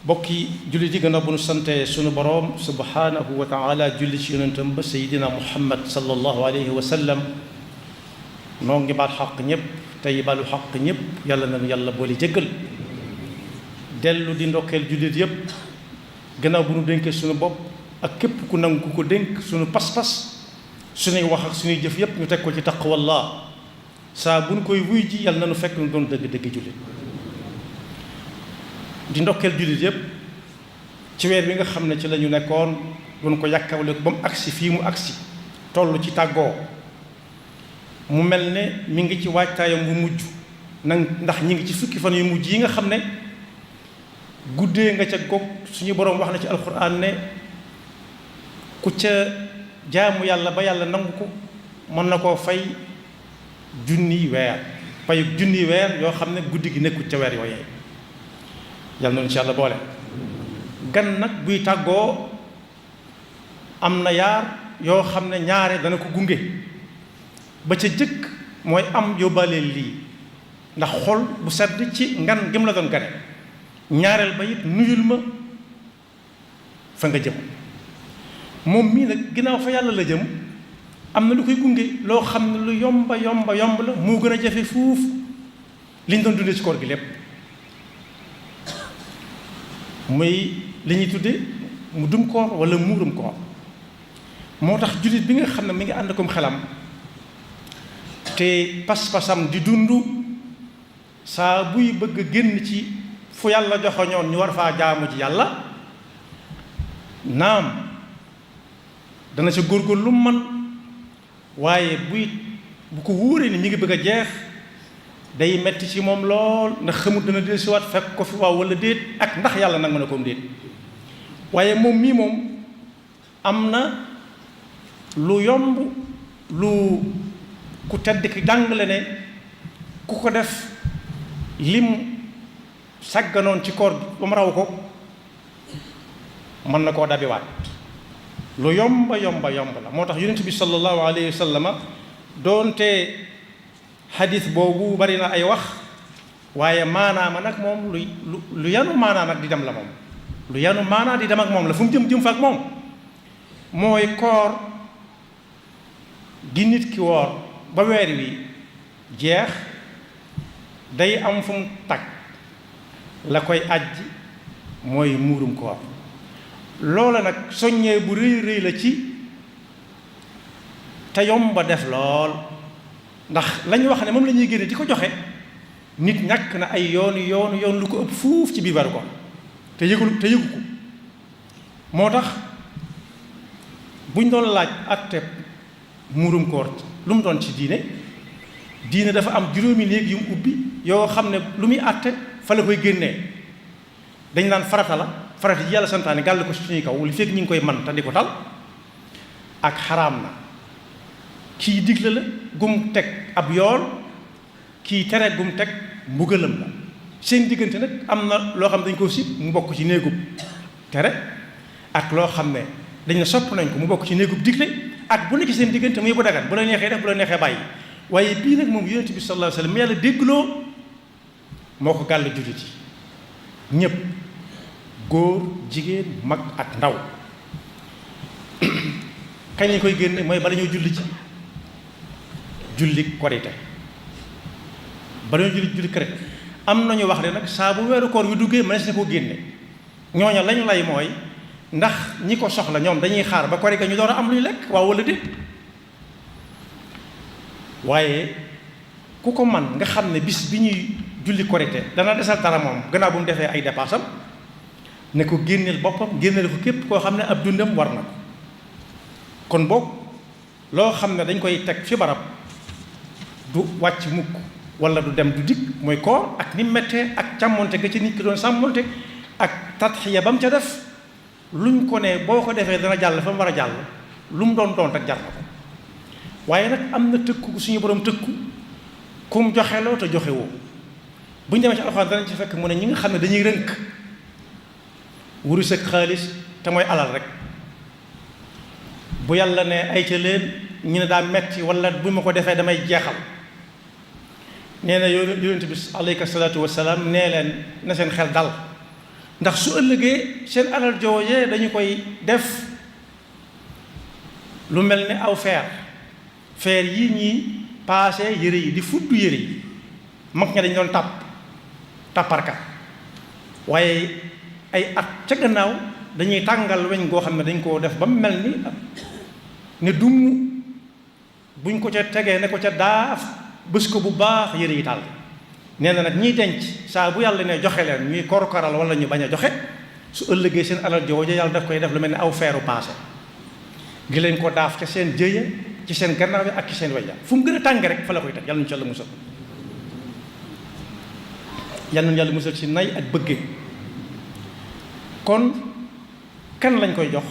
bokki julli di gannaaw bu nu sante sunu boroom subhanahu wa taala julli ci yonentam ba sayidina muhammad sallallahu alayhi wa sallam noo ngi baal xaq ñëpp tey baalu xaq ñëpp yàlla nañu yàlla boole jéggal dellu di ndokkeel jullit yëpp gannaaw bu nu dénkee sunu bopp ak képp ku nangu ku ko dénk sunu pas-pas suñuy wax ak suñuy jëf yëpp ñu teg ko ci taqwallah saa bu nu koy wuy ji yàlla nañu fekk nu doon dëgg-dëgg jullit di ndokkeel jullit yëpp ci weer bi nga xam ne ci la ñu nekkoon doon ko yàkkawle ba mu agsi fii mu agsi toll ci tàggoo mu mel ne mi ngi ci waajtaayam bu mujj ndax ñi ngi ci fukki fan yu mujj yi nga xam ne guddee nga ca goog suñu boroom wax na ci alxuraan ne ku ca jaamu yàlla ba yàlla nangu ko mën na koo fay junniy weer payug junniy weer yoo xam ne guddi gi nekkul ca weer yooyee yàlla noonu insha Allah boole gan nag buy tàggoo am na yaar yoo xam ne ñaare dana ko gunge ba ca jëkk mooy am yóbbaaleel lii ndax xol bu sedd ci ngan gëm la doon gane ñaareel ba it nuyul ma fa nga jëm moom mii nag ginnaaw fa yàlla la jëm am na lu koy gunge loo xam ne lu yomba yomb la moo gën a jafe fuuf liñ doon dundee ci koor gi lépp muy li ñuy tudde mu dum koor wala muurum koor moo tax jullit bi nga xam ne mi ngi ànd akom xelam te pas-pasam di dund saa buy bëgg a génn ci fu yàlla joxoñoon ñu war faa jaamu ci yàlla naam dana ca góorgóorlu man waaye bu ko wóoree ni mi ngi bëgg a jeex day metti ci moom lool ndax xamut dana del siwaat fekk ko fi waaw wala déet ak ndax yàlla nag mën a koom déet waaye moom mii moom am na lu yomb lu ku tedd ki jàngale ne ku ko def lim sàgganoon ci koor ba mu raw ko mën na koo dabiwaat lu yomba la moo tax yonent bi sallallahu alayhi wa sallama doonte xadis boobu bari na ay wax waaye maanaama nag moom lu yanu maanaa nag di dem la moom lu yanu maanaa di dem ak moom la fu mu jëm fa ak moom mooy koor gi nit ki woor ba weer wi jeex day am fu mu tag la koy ajji mooy muurum koor loola nag soññee bu rëy la ci te yomba def lool ndax lañu wax ne moom la ñuy génne di ko joxe nit ñàkk na ay yoon lu ko ëpp fuuf ci biir weeru koor te yëgu ko moo tax buñ doon laaj atte muurum koor lu mu doon ci diine dafa am juróomi néeg yu mu ubbi yoo xam ne lu muy atte fa la koy génnee dañ naan farata ji yàlla santaane gàll ko suñuy kaw li fekk ñu ngi koy man te di ko tal ak xaraam na kii digle la gum teg ab yool kii tere gum teg mbugalam la seen diggante nag am na loo xam ne dañ ko sib mu bokk ci néegub tere ak loo xam ne dañ ne sopp nañ ko mu bokk ci néegub digle ak bu nekk seen diggante muy bu dagan bu la neexee def bu la neexee bàyyi waaye bii nag moom yonent bi sallallahu alayhi wa sallam yàlla déggloo moo ko gàll jullit yi ñépp góor jigéen mag ak ndaw kañ lañ koy génne mooy bala ñoo julli ci julli korite bala ñoo julli korite am nañu wax ne nag saa bu weeru koor wi duggee mënees na koo génne ñooña lañu lay mooy ndax ñi ko soxla ñoom dañuy xaar ba korite ñu door a am luy lekk waaw wala déet waaye ku ko man nga xam ne bis bi ñuy julli korite dana desal dara moom gannaaw bu mu defee ay dépassam ne ko génneel boppam génneel ko képp koo xam ne ab dundam war na ko kon boog loo xam ne dañ koy teg fi barab du wàcc mukk wala du dem du dikk mooy koor ak ni mettee ak càmmonte ga ci nit ki doon sàmmonte ak tatxiya ba mu ca def luñ ko ne boo ko defee dana jàll fa mu war a jàll lu mu doon rek jar na ko waaye nag am na tëkku suñu borom tëkku ku mu joxeloo te joxe woo bu ñu demee ci alxuraan danañ ci fekk mu ne ñi nga xam ne dañuy rënk wurus ak xaalis te mooy alal rek bu yàlla ne ay ca leen ñu ne daa metti wala bu ma ko defee damay jeexal nee na yonent bi alayhi salaatu wasalaam nee leen na seen xel dal ndax su ëllëgee seen alal joojee dañu koy def lu mel ni aw feer yi ñuy paase yére yi di fudd yére yi mag ña dañ doon tàpparka waaye ay at ca gannaaw dañuy tàngal weñ goo xam ne dañ koo def ba mu mel ni ne dumm buñ ko ca tegee ne ko ca daaf bés ko bu baax yére yi tàll nee na nag ñiy denc saa bu yàlla ne joxe leen ñuy korkoral wala ñu bañ a joxe su ëllëgee seen alal jooju yàlla daf koy def lu mel ni aw feeru paase gi leen ko daaf ca seen jëya ci seen gannaaw bi ak ci seen wayja fu mu gën a tànge rek fa la koy teg yàlla ñu ci yàlla musal yàlla nañu yàlla musal ci nay ak bëggee kon kan lañ koy jox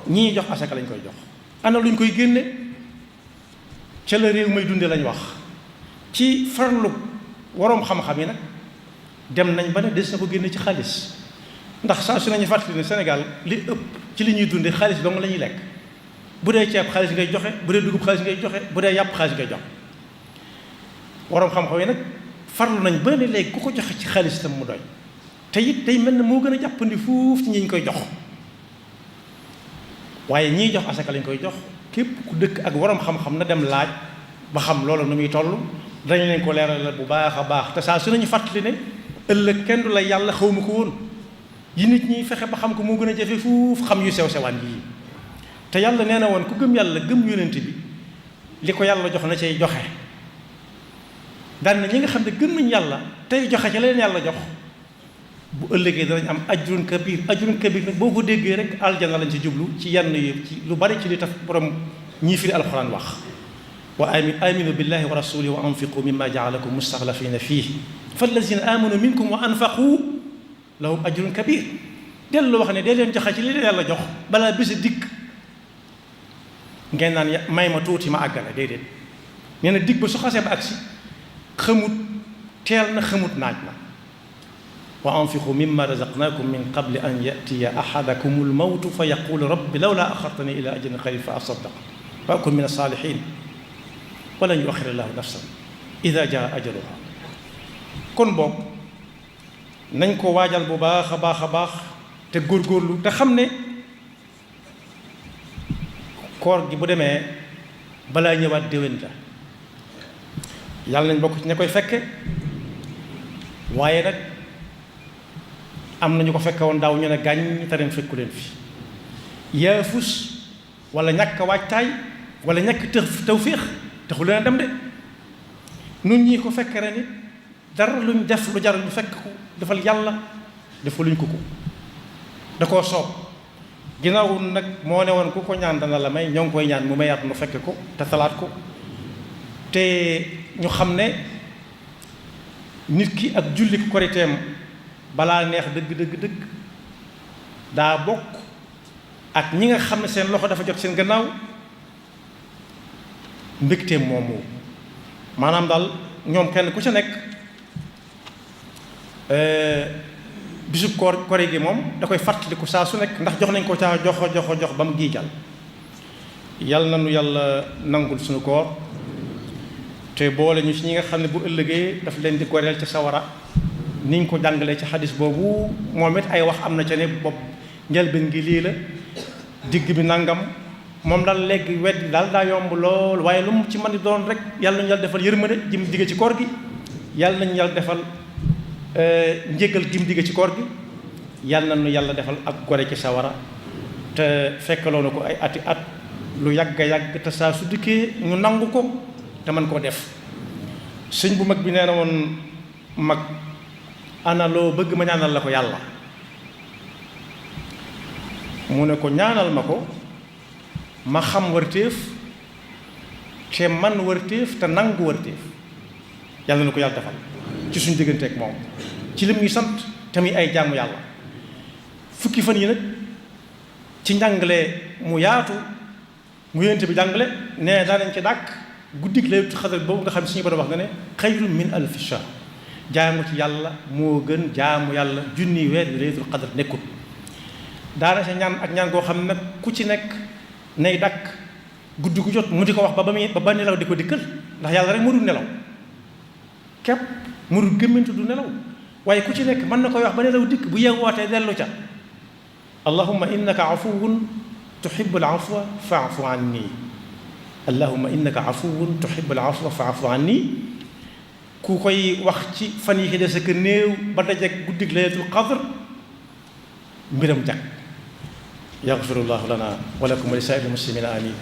ñii jox asaka lañ koy jox ana luñ koy génne ca la réew may dunde lañ wax ci farlu waroom xam-xam yi nag dem nañ ba ne des na ko génne ci xaalis ndax saa su nañu fàttali ne Sénégal li ëpp ci li ñuy dunde xaalis dong la ñuy lekk bu dee ceeb xaalis ngay joxe bu dee dugub xaalis ngay joxe bu dee yàpp xaalis ngay joxe waroom xam-xam yi nag farlu nañ ba ne léegi ku ko joxe ci xaalis tam mu doy te it day mel ne moo gën a jàppandi fuuf ci ñi ñu koy jox waaye ñiy jox asaka lañ koy jox képp ku dëkk ak waroom xam-xam na dem laaj ba xam loolu nu muy toll dañ leen ko leeral bu baax a baax te saa su nañu fàttali ne ëllëg kenn du la yàlla xaw ma ko woon yi nit ñi fexe ba xam ko moo gën a jafe fuuf xam yu sew sewaan yii te yàlla nee na woon ku gëm yàlla gëm yonent bi li ko yàlla jox na cay joxe daan na ñi nga xam ne gëm nañ yàlla tey joxe ca leen yàlla jox bu ëllëgee danañ am ajrun kabir nag boo ko déggee rek aljana lañ ci jublu ci yenn yi ci lu bari ci li tax borom ñii firi alxuraan wax wa aminu billahi wa rasulihi wa anfiqu mimma jaalakum mustaxlafina fihi fallazina amanu minkum wa anfaqu lahum ajrun kabir dellu wax ne dee leen joxe ci li leen yàlla jox balaa bési dikk ngeen naan may ma tuuti ma àggale déedéet nee na dig ba su xasee ba agsi xamut teel na xamut naaj na wa anfiqu mimma razaqnakum min qabli an yatiya ahadakum almawtu fa yaqulu rabbi lawla axartani ila ajalin qarib fa asaddaq wa akun min alsalihin walan yuaxir allahu nafsan ida jaa ajaluha kon boog nañ ko waajal bu baax a baax a baax te góorgóorlu te xam ne koor gi bu demee balaa ñëwaat déwén la yàlla nañ bokk ci ña koy fekke waaye nag am nañu ko fekke woon daaw ñu ne gàññ te ren fekku leen fi yaafus wala ñàkk waajtaay wala ñàkk tawféex taxu leen a dem de nun ñii ko fekke ren it dara luñ def lu jar ñu fekk ko defal yàlla defaluñ ko da koo soob ginnaaw nag moo ne woon ku ko ñaan dana la may ñoo ngi koy ñaan mu mayaat nu fekke ko te talaat ko te ñu xam ne nit ki ak julli koriteem balaa neex dëgg daa bokk ak ñi nga xam ne seen loxo dafa jot seen gannaaw mbégteem moomu maanaam daal ñoom kenn ku ca nekk bisub kori gi moom da koy fàttaliku saa su nekk ndax jox nañ ko caa jox ba mu giijal yal na nu yàlla nangul suñu koor te boole ñu ci ñi nga xam ne bu ëllëgee daf leen di goreel ci sawara niñ ko jàngalee ci xadis boobu moom it ay wax am na ca ne bopp njëlbeen gi lii la digg bi nangam moom daal léegi weddi daal daa yomb lool waaye lu mu ci mën di doon rek yàlla nañu yàlla defal yërmande jim digge ci koor gi yàlla nañu yàlla defal njéggal jim digge ci koor gi yàlla nañu yàlla defal ak gore ci sawara te fekkaloo na ko ay ati at lu yàgg te saa su dikkee ñu nangu ko te man koo def sëñ bu mag bi nee na woon mag ana loo bëgg ma ñaanal la ko yàlla mu ne ko ñaanal ma ko ma xam wartéef te man wartéef te nangu wartéef yàlla na ko yàlla defal ci suñu digganteeg moom ci lim ñu sant te muy ay jaamu yàlla fukki fan yi nag ci njàngale mu yaatu mu yénte bi jàngale ne daanañ ci dàkk guddik laylatul xadar boobu nga xam ne suñu borom wax nga ne xayrun min alfi shahr jaamu ci yàlla moo gën jaamu yàlla junni weer yu laylatul xadar nekkut daana sa ñaan ak ñaan goo xam ne nag ku ci nekk nay dàkk guddi gu jot mu di ko wax ba nelaw di ko dikkal ndax yàlla rek mu dul nelaw képp mu dul gëmmantu du nelaw waaye ku ci nekk mën na koy wax ba ne law dikk bu yeewootee dellu ca allahumma innaka afuwun tuhibbul afwa fa'fu anni allahumma innaka afuwun tuhibbul afwa fa'fu anni ku koy wax ci fan yi ci des ak néew ba dajeek guddig laylatul qadr mbiram jag yaxfirullahu lana wa lakum wa li saa'iril muslimina amin